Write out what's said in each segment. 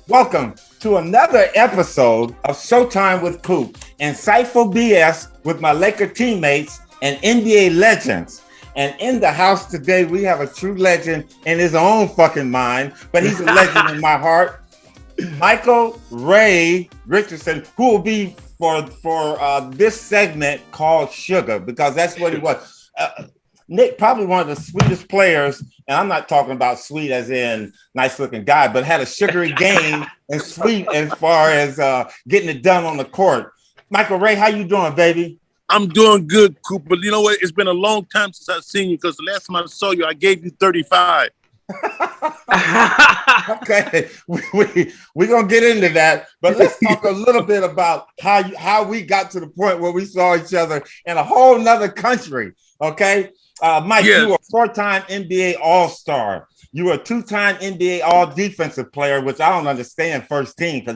Welcome to another episode of Showtime with Coop, insightful BS with my Laker teammates and NBA legends. And in the house today, we have a true legend in his own fucking mind, but he's a legend in my heart. Michael Ray Richardson, who will be for this segment called Sugar, because that's what he was. Nick, probably one of the sweetest players, and I'm not talking about sweet as in nice-looking guy, but had a sugary game and sweet as far as getting it done on the court. Michael Ray, how you doing, baby? I'm doing good, Coop, but you know what? It's been a long time since I've seen you because the last time I saw you, I gave you 35. Okay, we're going to get into that, but let's talk a little bit about how we got to the point where we saw each other in a whole nother country, okay? Mike, yes. You were a four-time NBA All-Star. You were a two-time NBA All-Defensive player, which I don't understand first team because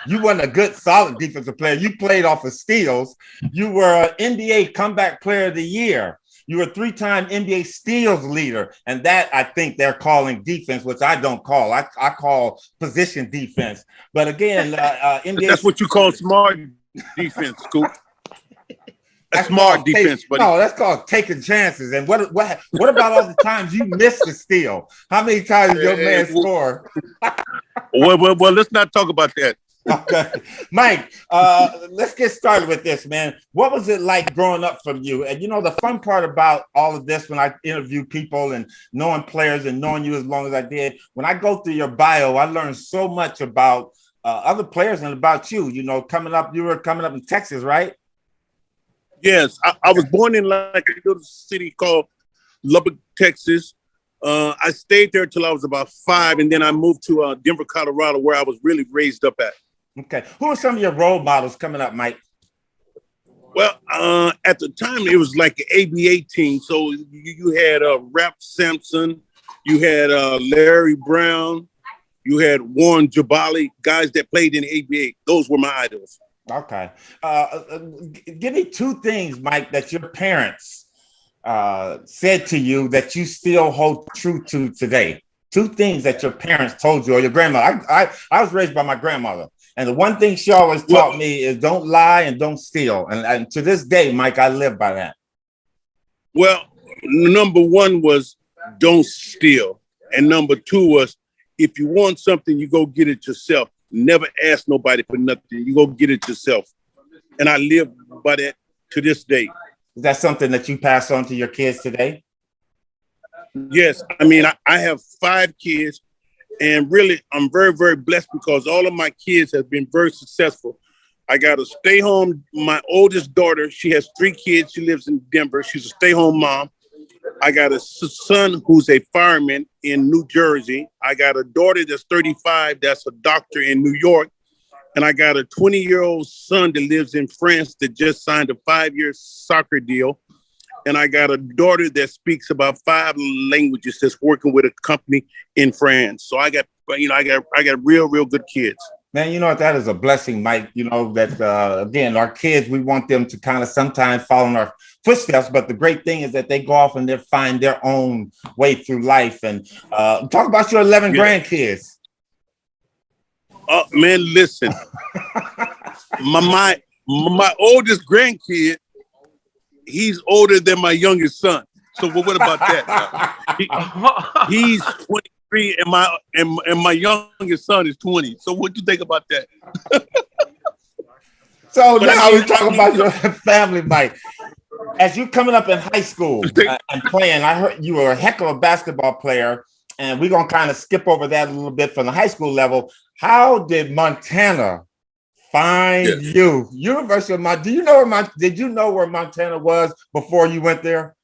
you weren't a good, solid defensive player. You played off of steals. You were an NBA Comeback Player of the Year. You were a three-time NBA steals leader, and that I think they're calling defense, which I don't call. I call position defense. But again, NBA. That's what you call smart defense, Coop. That's smart defense, buddy. No, that's called taking chances. And what about all the times you missed the steal? How many times did your man score? Well, let's not talk about that. Okay. Mike, let's get started with this, man. What was it like growing up from you? And you know, the fun part about all of this when I interview people and knowing players and knowing you as long as I did, when I go through your bio, I learned so much about other players and about you. You know, you were coming up in Texas, right? Yes, I was born in like a little city called Lubbock, Texas. I stayed there till I was about 5, and then I moved to Denver, Colorado, where I was really raised up at. Okay. Who are some of your role models coming up, Mike? Well, at the time, it was like an ABA team. So you had Rap Sampson, you had Larry Brown, you had Warren Jabali, guys that played in the ABA. Those were my idols. Okay. Give me two things, Mike, that your parents said to you that you still hold true to today. Two things that your parents told you or your grandmother. I was raised by my grandmother. And the one thing she always taught me is don't lie and don't steal. And to this day, Mike, I live by that. Well, number one was don't steal. And number two was if you want something, you go get it yourself. Never ask nobody for nothing. You go get it yourself. And I live by that to this day. Is that something that you pass on to your kids today? Yes. I mean, I have 5 kids. And really, I'm very, very blessed because all of my kids have been very successful. I got a stay home. My oldest daughter, she has 3 kids. She lives in Denver. She's a stay-home mom. I got a son who's a fireman in New Jersey. I got a daughter that's 35 that's a doctor in New York. And I got a 20-year-old son that lives in France that just signed a 5-year soccer deal. And I got a daughter that speaks about 5 languages that's working with a company in France. So I got real, real good kids. Man, you know what? That is a blessing, Mike. You know, that, again, our kids, we want them to kind of sometimes follow in our footsteps. But the great thing is that they go off and they find their own way through life. And talk about your 11 grandkids. Man, listen. my oldest grandkid, he's older than my youngest son. So what about that? He's 23 and my youngest son is 20. So what do you think about that? So now we're talking about your family, Mike. As you coming up in high school and playing, I heard you were a heck of a basketball player, and we're gonna kind of skip over that a little bit from the high school level. How did Montana find you? University of Montana. Did you know where Montana was before you went there?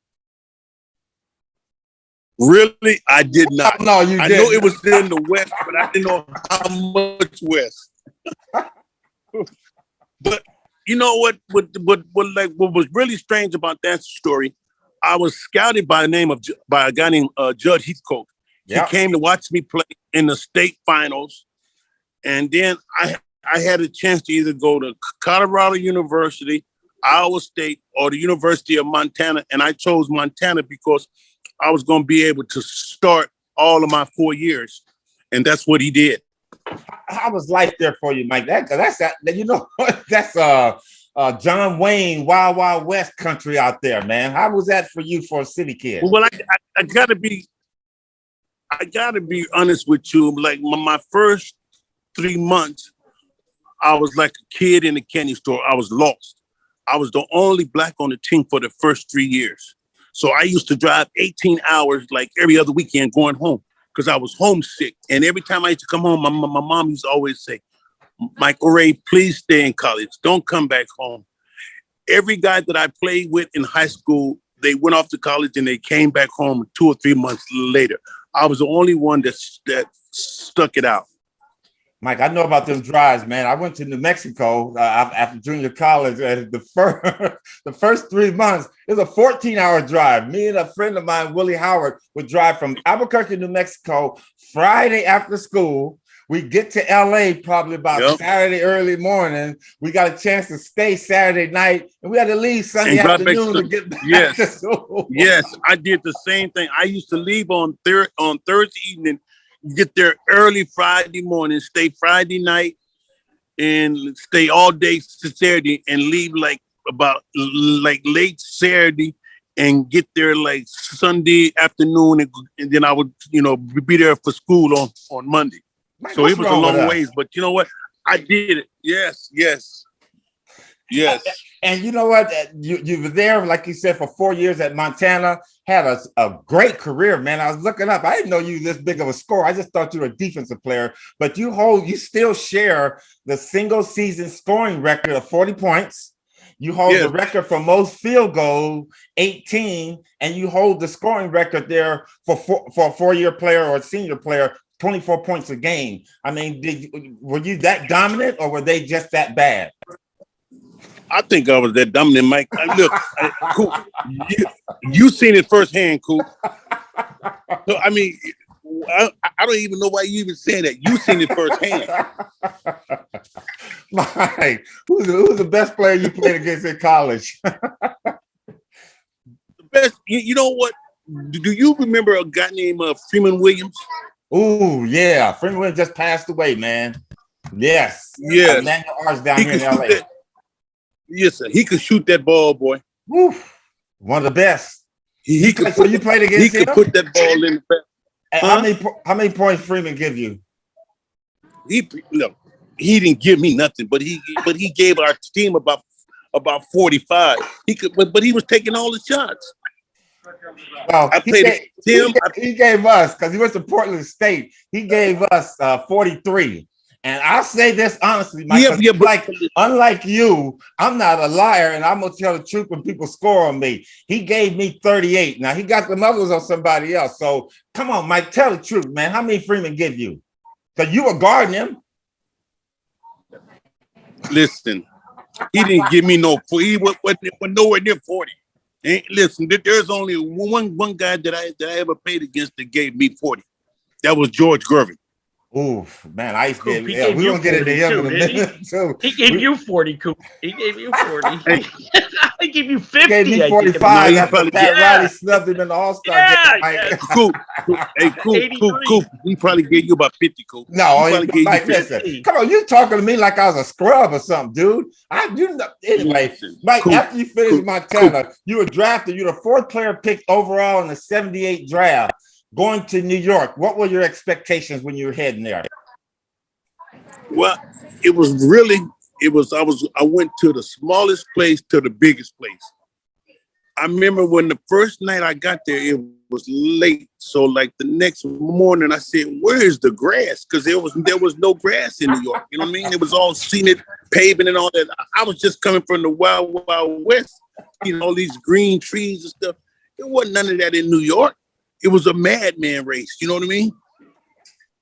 Really? I did not. No, you didn't. I know it was in the West, but I didn't know how much West. But you know what was really strange about that story? I was scouted by a guy named Judd Heathcote. Yep. He came to watch me play in the state finals. And then I had a chance to either go to Colorado University, Iowa State, or the University of Montana. And I chose Montana because I was going to be able to start all of my 4 years. And that's what he did. How was life there for you, Mike? That's you know that's John Wayne Wild Wild West country out there, man. How was that for you for a city kid? Well, I gotta be honest with you. Like my first 3 months, I was like a kid in a candy store. I was lost. I was the only black on the team for the first 3 years. So I used to drive 18 hours like every other weekend going home because I was homesick. And every time I used to come home, my mom used to always say, Michael Ray, please stay in college. Don't come back home. Every guy that I played with in high school, they went off to college and they came back home 2 or 3 months later. I was the only one that stuck it out. Mike, I know about them drives, man. I went to New Mexico after junior college, and the first 3 months, it was a 14-hour drive. Me and a friend of mine, Willie Howard, would drive from Albuquerque, New Mexico, Friday after school. We get to LA probably about Saturday early morning. We got a chance to stay Saturday night, and we had to leave Sunday afternoon to get back to school. Yes, I did the same thing. I used to leave on Thursday evening, get there early Friday morning, stay Friday night, and stay all day Saturday, and leave like late Saturday, and get there like Sunday afternoon, and then I would be there for school on Monday. So it was a long ways, but you know what? I did it. Yes. And you know what? You were there, like you said, for 4 years at Montana. Had a great career, man. I was looking up. I didn't know you were this big of a scorer. I just thought you were a defensive player. But you still share the single season scoring record of 40 points. You hold the record for most field goals, 18, and you hold the scoring record there for a 4-year player or a senior player, 24 points a game. I mean, were you that dominant, or were they just that bad? I think I was that dominant, Mike. Look, Coop, you seen it firsthand, Coop. So, I mean, I don't even know why you even saying that. You seen it firsthand. Mike, who's the best player you played against in college? The best. You know what? Do you remember a guy named Freeman Williams? Oh, yeah. Freeman Williams just passed away, man. Yes. Emmanuel Arts down here in LA. Yes, sir. He could shoot that ball, boy. Woo. One of the best. He could. So you played against him? He could put that ball in the back. How many points Freeman give you? He didn't give me nothing, but he gave our team about 45. He could, but he was taking all the shots. Well, he gave us, because he went to Portland State. He gave us 43. And I'll say this honestly, Mike, unlike you, I'm not a liar, and I'm going to tell the truth when people score on me. He gave me 38. Now, he got the others on somebody else. So, come on, Mike, tell the truth, man. How many Freeman give you? Because you were guarding him. Listen, he didn't give me no 40. He was nowhere near 40. And listen, there's only one guy that I ever played against that gave me 40. That was George Gervin. Ooh, man, I used to get we're gonna get into him in a minute. So he gave you 40, Coop. He gave you 40. He gave you 50. He gave me 45 after Pat Riley snubbed him in the All-Star game. Coop. Hey, Coop. He probably gave you about 50, Coop. No, like, listen, come on, you talking to me like I was a scrub or something, dude. Anyway, Mike, after you finished Montana, you were drafted. You're the 4th player picked overall in the 78 draft. Going to New York, what were your expectations when you were heading there? Well, I went to the smallest place to the biggest place. I remember when the first night I got there, it was late. So like the next morning I said, where is the grass? Because there was no grass in New York. You know what I mean? It was all scenic paving and all that. I was just coming from the Wild Wild West, all these green trees and stuff. There wasn't none of that in New York. It was a madman race, you know what I mean?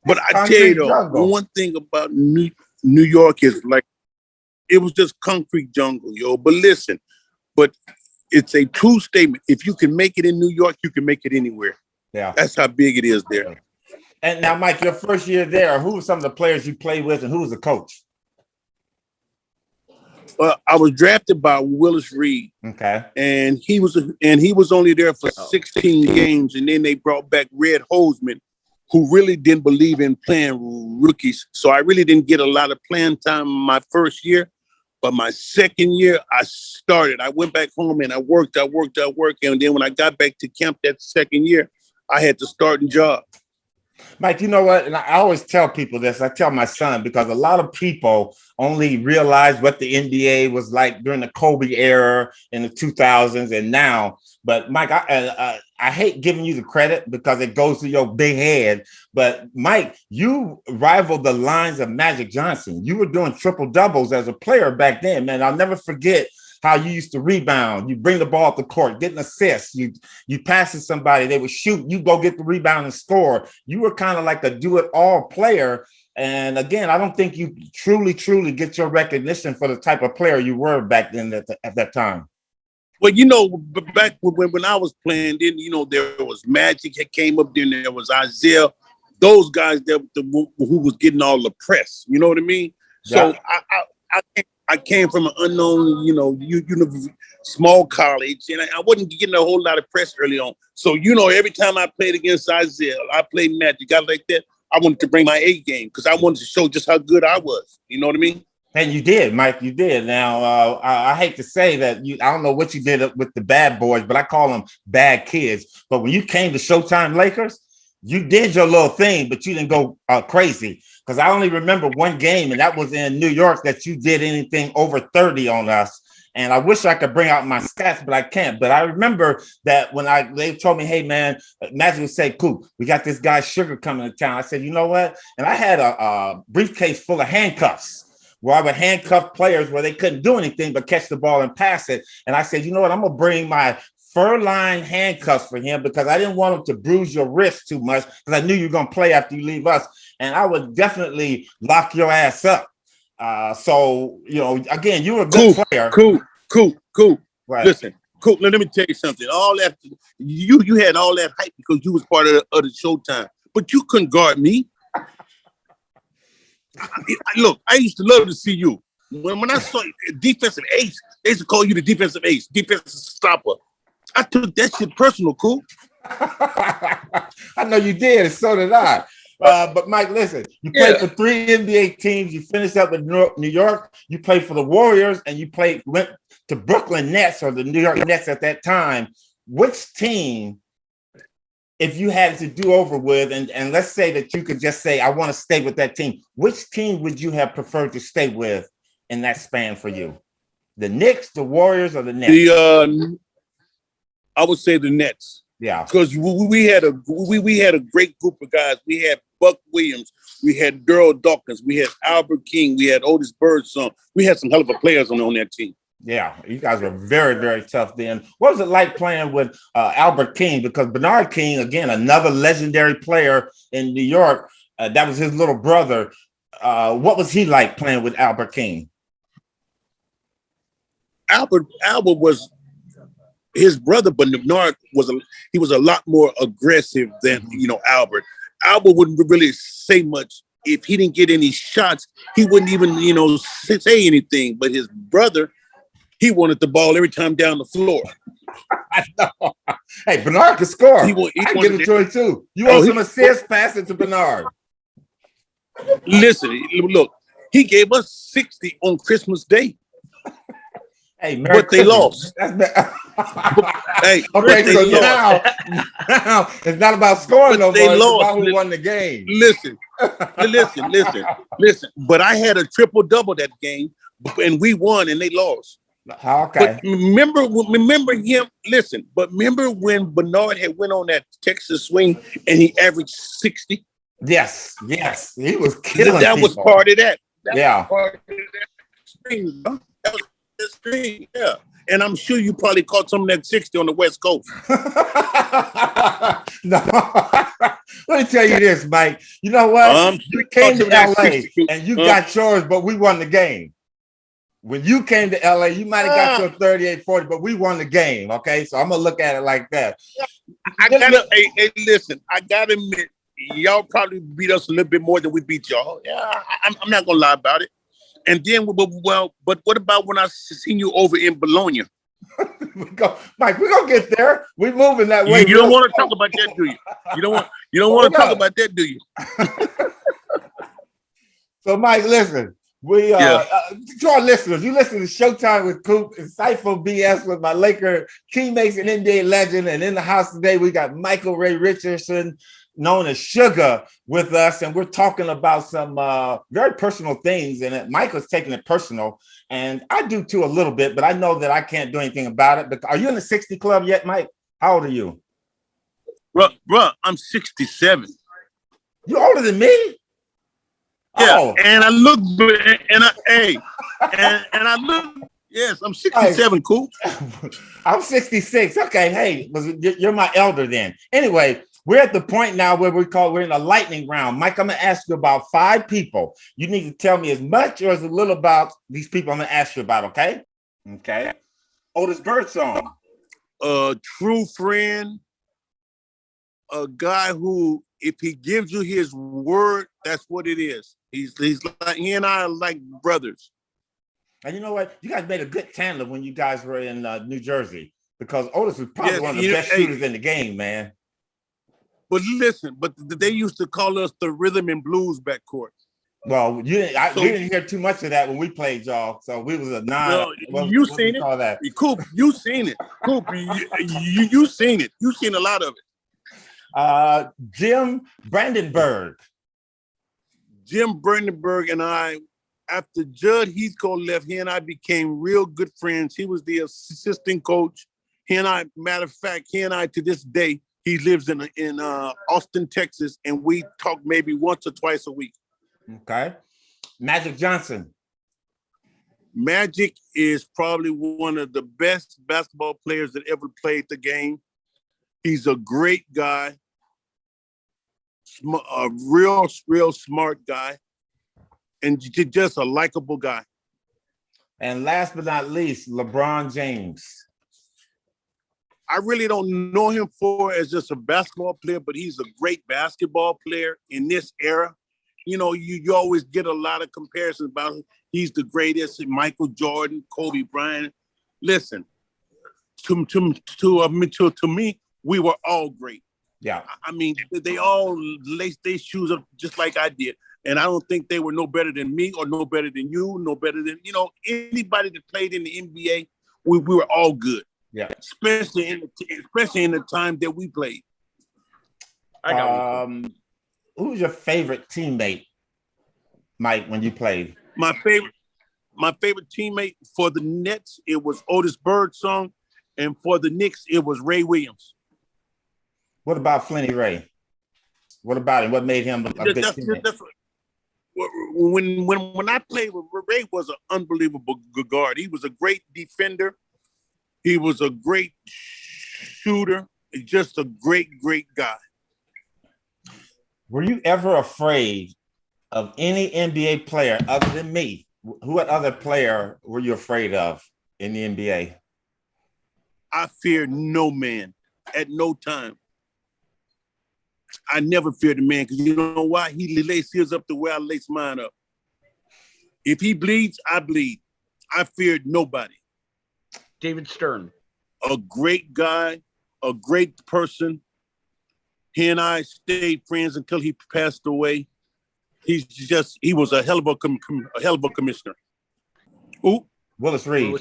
But I tell you though, one thing about New York is like, it was just concrete jungle, yo. But listen, it's a true statement. If you can make it in New York, you can make it anywhere. Yeah. That's how big it is there. And now, Mike, your first year there, who were some of the players you played with and who was the coach? I was drafted by Willis Reed. Okay. And he was only there for 16 games, and then they brought back Red Holzman. who really didn't believe in playing rookies. So I really didn't get a lot of playing time my first year. But my second year, I started. I went back home and I worked. And then when I got back to camp that second year, I had to start a job. Mike, you know what? And I always tell people this. I tell my son, because a lot of people only realize what the NBA was like during the Kobe era in the 2000s and now. But Mike, I hate giving you the credit because it goes to your big head. But Mike, you rivaled the lines of Magic Johnson. You were doing triple doubles as a player back then, man. I'll never forget how you used to rebound. You bring the ball up the court, get an assist. You pass to somebody, they would shoot. You go get the rebound and score. You were kind of like a do-it-all player. And again, I don't think you truly get your recognition for the type of player you were back then at that time. Well, back when I was playing, then, there was Magic that came up, then there was Isaiah. Those guys who was getting all the press. You know what I mean? Yeah. So I came from an unknown, small college, and I wasn't getting a whole lot of press early on. So, every time I played against Isaiah, I played Magic, guys like that, I wanted to bring my A game because I wanted to show just how good I was. You know what I mean? And you did, Mike. You did. Now, I hate to say that I don't know what you did with the bad boys, but I call them bad kids. But when you came to Showtime Lakers, you did your little thing, but you didn't go crazy. Because I only remember one game, and that was in New York, that you did anything over 30 on us. And I wish I could bring out my stats, but I can't. But I remember that when they told me, hey, man, Magic would say, Coop, we got this guy Sugar coming to town. I said, you know what? And I had a briefcase full of handcuffs where I would handcuff players where they couldn't do anything but catch the ball and pass it. And I said, you know what? I'm going to bring my fur-lined handcuffs for him because I didn't want him to bruise your wrist too much because I knew you were going to play after you leave us. And I would definitely lock your ass up. So, again, you were a good player. Cool. Right. Listen, cool. Let me tell you something. All that you had all that hype because you was part of the Showtime, but you couldn't guard me. Look, I used to love to see you. When I saw defensive ace, they used to call you the defensive ace, defensive stopper. I took that shit personal, Cool. I know you did, and so did I. But Mike, listen, you played for 3 NBA teams. You finished up with New York. You played for the Warriors, and you went to Brooklyn Nets or the New York Nets at that time. Which team, if you had to do over with, and let's say that you could just say, I want to stay with that team, which team would you have preferred to stay with in that span for you? The Knicks, the Warriors, or the Nets? I would say the Nets. Yeah, because we had a great group of guys. We had Buck Williams, we had Daryl Dawkins, we had Albert King, we had Otis Birdsong. We had some hell of a players on that team. Yeah, you guys were very, very tough then. What was it like playing with Albert King? Because Bernard King, again, another legendary player in New York. That was his little brother. What was he like playing with Albert King? Albert was his brother, but Bernard was a lot more aggressive than Albert. Albert wouldn't really say much. If he didn't get any shots, he wouldn't even say anything. But his brother, he wanted the ball every time down the floor. I know. Hey, Bernard could score. I give it to him too. You want some assists? Pass it to Bernard. Listen, look, he gave us 60 on Christmas Day. Hey, but they lost. Hey, okay, so now it's not about scoring no more. It's about who won the game. Listen. But I had a triple-double that game, and we won, and they lost. Okay. But remember him. Listen, but remember when Bernard had went on that Texas swing and he averaged 60? Yes, he was killing. That people. Was part of that. Yeah. Part of that string. That was the string. Yeah. And I'm sure you probably caught some of that 60 on the West Coast. No. Let me tell you this, Mike. You know what? You came to LA and you got yours, but we won the game. When you came to LA, you might have got your 38-40, but we won the game. Okay, so I'm gonna look at it like that. Listen, I gotta admit, y'all probably beat us a little bit more than we beat y'all. Yeah, I'm not gonna lie about it. And then, but what about when I seen you over in Bologna? Mike, we're gonna get there. We're moving that way. You don't want to talk about that, do you? You don't want to talk about that, do you? So, Mike, listen. To our listeners, you listen to Showtime with Coop, insightful BS with my Laker teammates and NBA legend. And in the house today, we got Michael Ray Richardson, known as Sugar, with us. And we're talking about some very personal things. And Michael's taking it personal. And I do too a little bit, but I know that I can't do anything about it. But are you in the 60 club yet, Mike? How old are you? Bro, I'm 67. You're older than me? Yeah, oh. And I look, and I look. Yes, I'm 67. Hey, cool. I'm 66. Okay, hey, you're my elder then. Anyway, we're at the point now where we're in a lightning round. Mike, I'm gonna ask you about 5 people. You need to tell me as much or as little about these people I'm gonna ask you about. Okay. Okay. Otis Birdsong. A true friend. A guy who, if he gives you his word, that's what it is. He's like, he and I are like brothers. And you know what? You guys made a good tandem when you guys were in New Jersey, because Otis was probably one of the best shooters in the game, man. But listen, they used to call us the rhythm and blues backcourt. Well, we didn't hear too much of that when we played y'all. So we was a nine. You seen it? That? Coop, you seen it. Coop, you seen it. You seen a lot of it. Jim Brandenburg. Jim Brandenburg and I, after Judd Heathcote left, he and I became real good friends. He was the assistant coach. He and I, matter of fact, he and I to this day, he lives in Austin, Texas, and we talk maybe once or twice a week. Okay. Magic Johnson. Magic is probably one of the best basketball players that ever played the game. He's a great guy. A real smart guy, and just a likable guy. And last but not least, LeBron James. I really don't know him as just a basketball player, but he's a great basketball player in this era. You know, you always get a lot of comparisons about him. He's the greatest. Michael Jordan, Kobe Bryant. Listen, to me, we were all great. Yeah, I mean, they all laced their shoes up just like I did. And I don't think they were no better than me or no better than you, no better than, anybody that played in the NBA. We were all good. Yeah. Especially in the time that we played. Who's your favorite teammate, Mike, when you played? My favorite teammate for the Nets, it was Otis Birdsong. And for the Knicks, it was Ray Williams. What about Flinny Ray? What about him? What made him a good teammate? When I played with Ray, was an unbelievable good guard. He was a great defender. He was a great shooter. Just a great guy. Were you ever afraid of any NBA player other than me? What other player were you afraid of in the NBA? I fear no man at no time. I never feared a man because you know why? He lays his up the way I lace mine up. If he bleeds, I bleed. I feared nobody. David Stern. A great guy, a great person. He and I stayed friends until he passed away. He was a hell of a commissioner. Who? Willis Reed.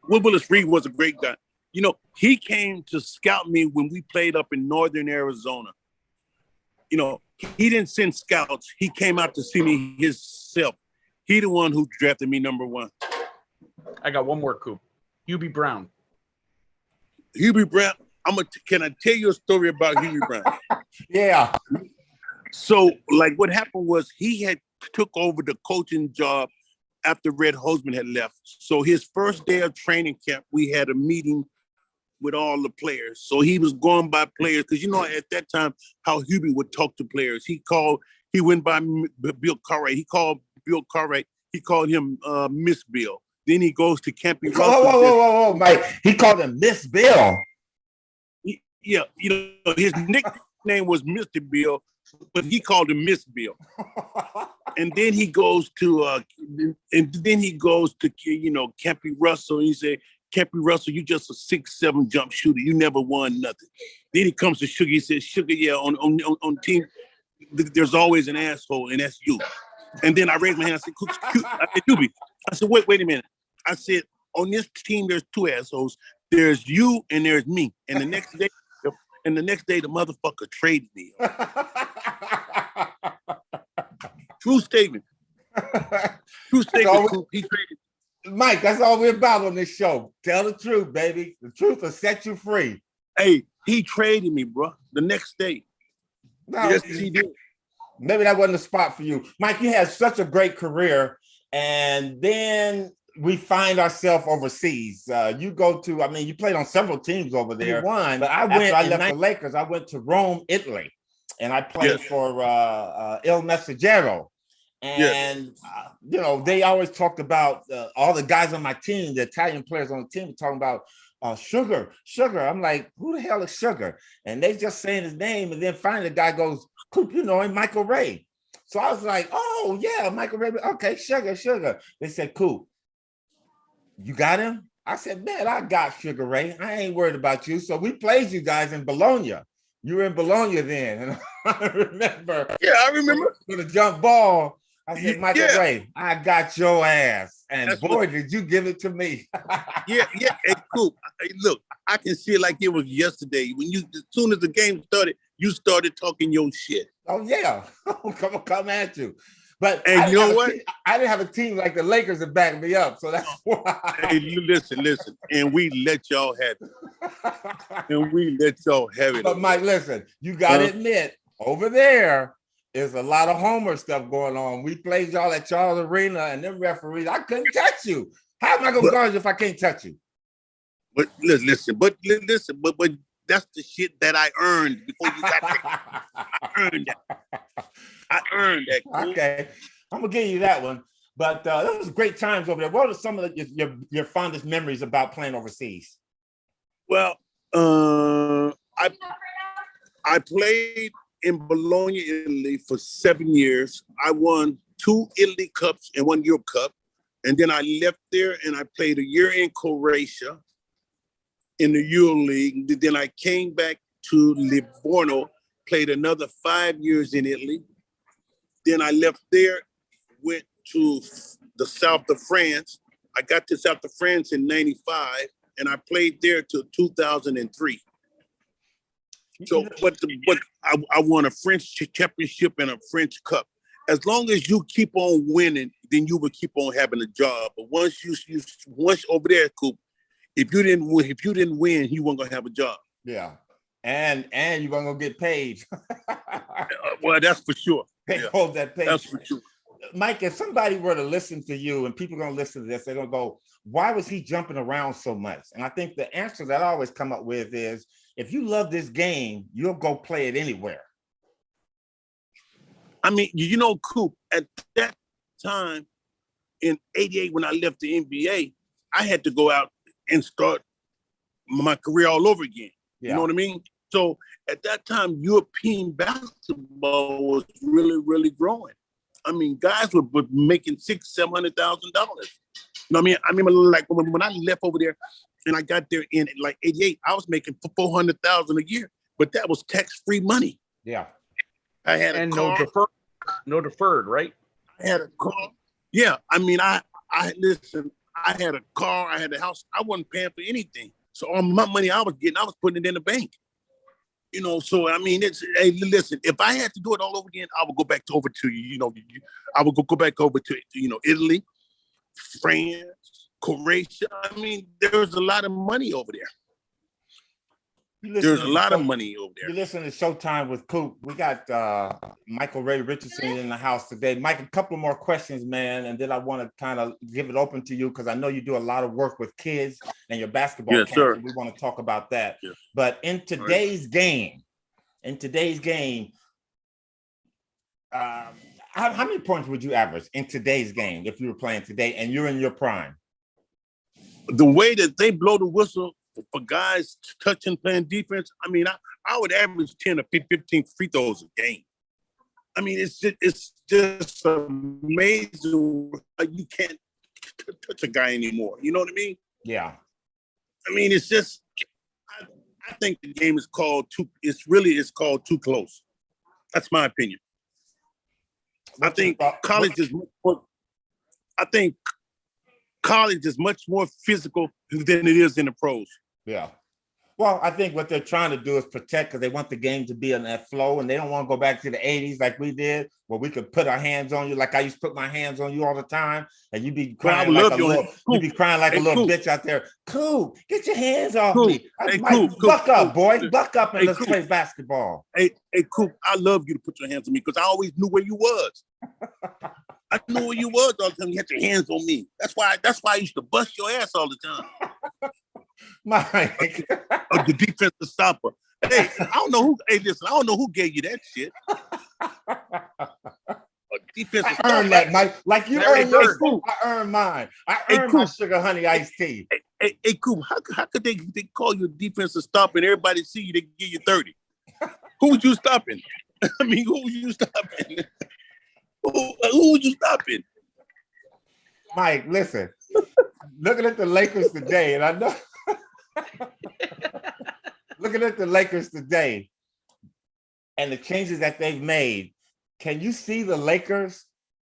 Willis Reed was a great guy. You know, he came to scout me when we played up in northern Arizona. You know, he didn't send scouts. He came out to see me himself. He the one who drafted me number 1. I got one more, Coop. Hubey Brown. Hubey Brown. Can I tell you a story about Hubey Brown? Yeah. So, like, what happened was he had took over the coaching job after Red Holzman had left. So his first day of training camp, we had a meeting with all the players. So he was going by players because, you know, at that time, how Hubey would talk to players. He went by Bill Cartwright. He called Bill Cartwright. He called him Miss Bill. Then he goes to Campy Russell. Whoa, Mike. He called him Miss Bill. Yeah, you know, his nickname was Mr. Bill, but he called him Miss Bill. And then he goes to, Campy Russell, and he said, Cappy Russell, you just a 6'7" jump shooter. You never won nothing. Then he comes to Sugar. He says, Sugar, yeah, on team, there's always an asshole, and that's you. And then I raised my hand. I said, I said, Hubey. I said, wait a minute. I said, on this team, there's two assholes. There's you and there's me. And the next day, the motherfucker traded me. True statement. True statement. He traded. Mike, that's all we're about on this show. Tell the truth, baby. The truth will set you free. Hey, he traded me, bro. The next day. No, yes, he did. Maybe that wasn't the spot for you. Mike, you had such a great career. And then we find ourselves overseas. You played on several teams over there. You won, but I left the Lakers. I went to Rome, Italy, and I played for Il Messaggero. And, they always talked about all the guys on my team, the Italian players on the team, talking about Sugar. I'm like, who the hell is Sugar? And they just saying his name. And then finally the guy goes, Coop, you know him, Michael Ray. So I was like, oh, yeah, Michael Ray. Okay, Sugar. They said, Coop, you got him? I said, man, I got Sugar Ray. I ain't worried about you. So we played you guys in Bologna. You were in Bologna then. And I remember. Yeah, I remember. With a jump ball. I said, Michael Ray, I got your ass. And did you give it to me? Yeah. Hey, Coop, look, I can see it like it was yesterday. As soon as the game started, you started talking your shit. Oh, yeah. come at you. But and you know what? I didn't have a team like the Lakers to back me up. So that's why. Hey, you listen. And we let y'all have it. But Mike, listen, you got to admit, over there, there's a lot of Homer stuff going on. We played y'all at Charles Arena, and them referees, I couldn't touch you. How am I going to guard you if I can't touch you? But listen, but that's the shit that I earned before you got there. I earned that. Cool. Okay, I'm gonna give you that one. But that was great times over there. What are some of your fondest memories about playing overseas? Well, I played in Bologna, Italy for 7 years. I won 2 Italy Cups and 1 Europe Cup. And then I left there and I played a year in Croatia in the Euro League. Then I came back to Livorno, played another 5 years in Italy. Then I left there, went to the south of France. I got to south of France in 95 and I played there till 2003. So, but I won a French championship and a French cup. As long as you keep on winning, then you will keep on having a job. But once over there, Coop, if you didn't win, you weren't gonna have a job. Yeah, and you weren't gonna get paid. Well, that's for sure. Hold that page. That's for sure. Mike, if somebody were to listen to you and people are gonna listen to this, they're gonna go, "Why was he jumping around so much?" And I think the answer that I always come up with is, if you love this game, you'll go play it anywhere. I mean, Coop, at that time in '88 when I left the NBA, I had to go out and start my career all over again. Yeah. You know what I mean? So at that time, European basketball was really, really growing. I mean, guys were making $600,000-$700,000. You know what I mean? I remember like when I left over there and I got there in like '88, I was making $400,000 a year, but that was tax-free money. Yeah. I had a car. No deferred, right? I had a car. Yeah. I mean, I listen, I had a car, I had a house. I wasn't paying for anything. So all my money I was getting, I was putting it in the bank. So I mean, listen, if I had to do it all over again, I would go back over to, I would go back over to, Italy, France, Croatia. I mean, there's a lot of money over there. There's a lot of money over there. You listen to Showtime with Coop. We got Michael Ray Richardson in the house today. Mike, a couple more questions, man, and then I want to kind of give it open to you because I know you do a lot of work with kids and your basketball. Yes, sir. We want to talk about that. Yes. But in today's game, how many points would you average in today's game if you were playing today and you're in your prime? The way that they blow the whistle for guys touching, playing defense, I mean, I would average 10 or 15 free throws a game. I mean, it's just amazing. You can't touch a guy anymore. You know what I mean? Yeah. I mean, it's just I think the game is called too. It's called too close. That's my opinion. I think college is much more. I think college is much more physical than it is in the pros. Yeah. Well, I think what they're trying to do is protect because they want the game to be in that flow, and they don't want to go back to the 80s like we did, where we could put our hands on you like I used to put my hands on you all the time, and you'd be crying like a little, bitch out there. Coop, get your hands off me. Buck up, boy. Buck up and let's play basketball. Hey, Coop, I love you to put your hands on me because I always knew where you was. I knew where you was all the time. You had your hands on me. That's why I used to bust your ass all the time. Mike. The defensive stopper. Hey, I don't know who. Hey, listen, I don't know who gave you that shit. I earned that, Mike. Like you earned your Coop. I earned mine. I earned my sugar honey iced tea. Hey, Coop, how could they call you a defensive stopper and everybody see you, they give you 30? Who was you stopping? I mean, who was you stopping? Who was you stopping? Mike, listen. Looking at the Lakers today, and I know looking at the Lakers today and the changes that they've made, can you see the Lakers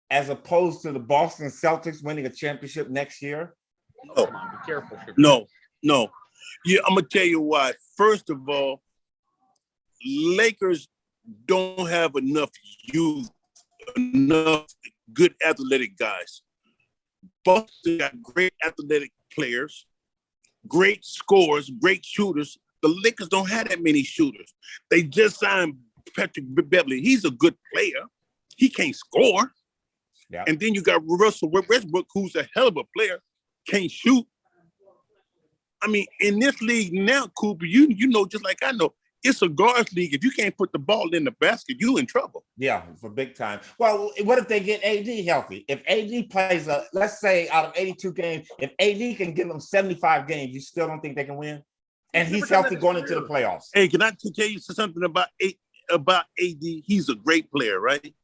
as opposed to the Boston Celtics winning a championship next year? No. Be careful. No. Yeah, I'm gonna tell you why. First of all, Lakers don't have enough youth, enough good athletic guys. Boston got great athletic players, great scorers, great shooters. The Lakers don't have that many shooters. They just signed Patrick Beverly. He's a good player. He can't score. Yeah. And then you got Russell Westbrook, who's a hell of a player, can't shoot. I mean, in this league now, Cooper, you know just like I know, it's a guards league. If you can't put the ball in the basket, you in trouble. Yeah, for big time. Well, what if they get AD healthy? If AD plays, let's say out of 82 games, if AD can give them 75 games, you still don't think they can win? And he's healthy going into the playoffs. Hey, can I tell you something about AD? He's a great player, right?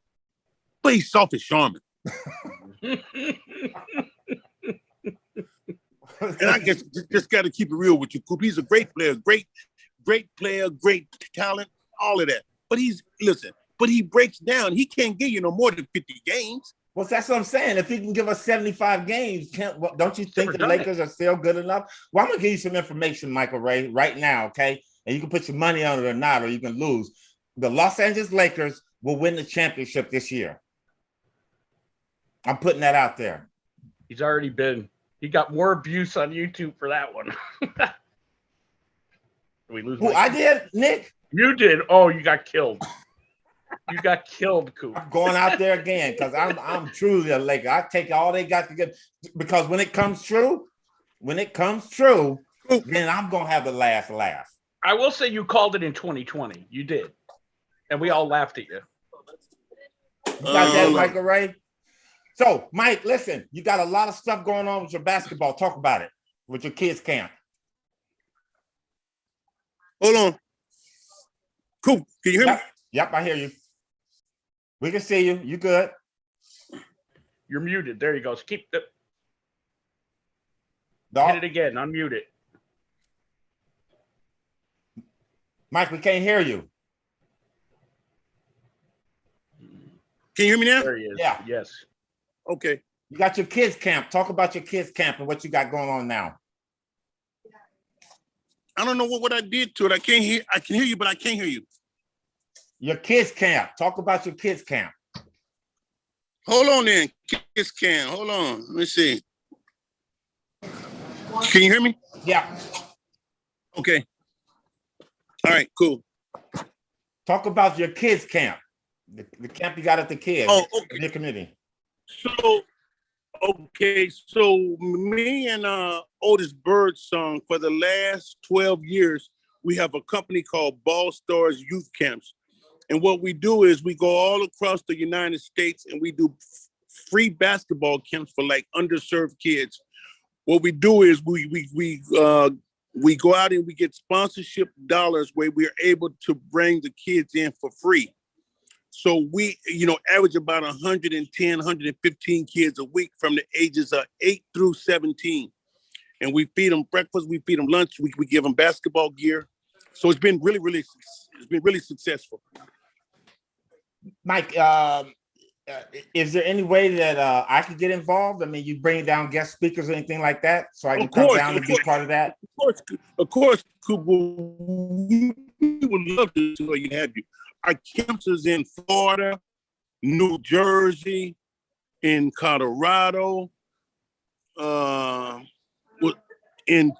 But he's soft as Charmin. And I guess just got to keep it real with you, Coop. He's a great player, great player, great talent, all of that. But he breaks down. He can't give you no more than 50 games. Well, that's what I'm saying. If he can give us 75 games, don't you think the Lakers are still good enough? Well, I'm going to give you some information, Michael Ray, right now, okay? And you can put your money on it or not, or you can lose. The Los Angeles Lakers will win the championship this year. I'm putting that out there. He's already been. He got more abuse on YouTube for that one. We lose. Who, I did, Nick? You did. Oh, you got killed. You got killed, Coop. I'm going out there again because I'm truly a Laker. I take all they got to get because when it comes true, then I'm gonna have the last laugh. I will say you called it in 2020. You did, and we all laughed at you. You got that, Michael Ray? So, Mike, listen, you got a lot of stuff going on with your basketball. Talk about it with your kids' camp. Hold on. Coop, can you hear me? Yep, I hear you. We can see you. You good? You're muted. There you go. Keep the. Dog. Hit it again. Unmute it. Mike, we can't hear you. Can you hear me now? There he is. Yeah. Yes. Okay. You got your kids' camp. Talk about your kids' camp and what you got going on now. I don't know what I did to it. I can't hear. I can hear you, but I can't hear you. Your kids' camp. Talk about your kids' camp. Hold on then. Kids' camp. Hold on. Let me see. Can you hear me? Yeah. Okay. All right, cool. Talk about your kids' camp. The camp you got at the kids. Oh, okay. Your community. So me and Otis Birdsong, for the last 12 years, we have a company called Ball Stars Youth Camps. And what we do is we go all across the United States and we do free basketball camps for like underserved kids. What we do is we go out and we get sponsorship dollars where we are able to bring the kids in for free. So we, average about 110, 115 kids a week from the ages of 8 through 17. and we feed them breakfast, we feed them lunch, we give them basketball gear. So it's been really successful. Mike, is there any way that I could get involved? I mean, you bring down guest speakers or anything like that, so I can come down and be part of that? Of course, Coop, we would love to have you. Our camps is in Florida, New Jersey, in Colorado, in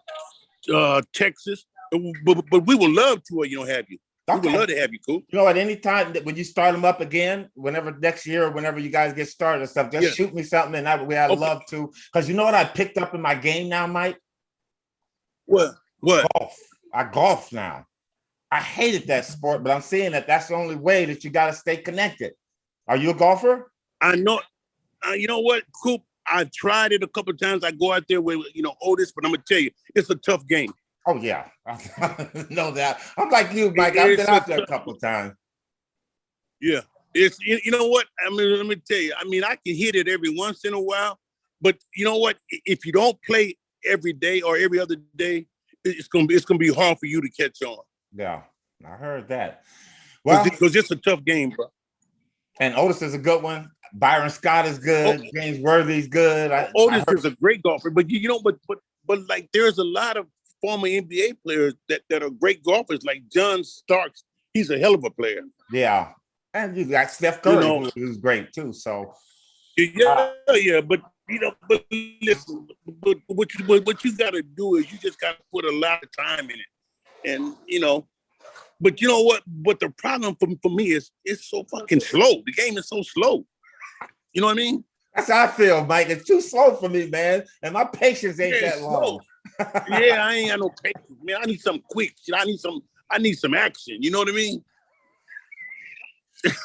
Texas. But we would love to have you. Okay. We would love to have you, Coop. You know, at any time when you start them up again, whenever next year or whenever you guys get started and stuff, just shoot me something, and I'd love to. Because you know what I picked up in my game now, Mike? What? Golf. I golf now. I hated that sport, but I'm saying that's the only way that you got to stay connected. Are you a golfer? I know. You know what, Coop? I've tried it a couple of times. I go out there with Otis, but I'm gonna tell you, it's a tough game. Oh yeah, I know that. I'm like you, Mike. I've been out there a couple of times. Yeah, it's you know what? I mean, let me tell you. I mean, I can hit it every once in a while, but you know what? If you don't play every day or every other day, it's gonna be hard for you to catch on. Yeah, I heard that. Well, because it's a tough game, bro. And Otis is a good one. Byron Scott is good. James Worthy's good. Otis is a great golfer, but but like there's a lot of former NBA players that are great golfers, like John Starks. He's a hell of a player. Yeah, and you got Steph Curry, who's great too. So yeah, but but listen, but what you got to do is you just got to put a lot of time in it, and But you know what? But the problem for me is it's so fucking slow. The game is so slow. You know what I mean? That's how I feel, Mike. It's too slow for me, man. And my patience ain't that long. Yeah, I ain't got no patience, man. I need something quick. I need some action. You know what I mean?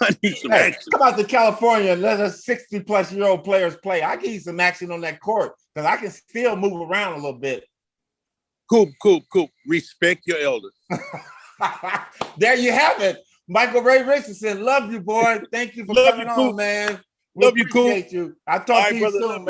I need some action. Come out to California and let us 60-plus-year-old players play. I give you some action on that court because I can still move around a little bit. Cool. Respect your elders. There you have it. Michael Ray Richardson. Love you, boy. Thank you for coming on, man. Love you, Coop. I'll talk to you soon, man.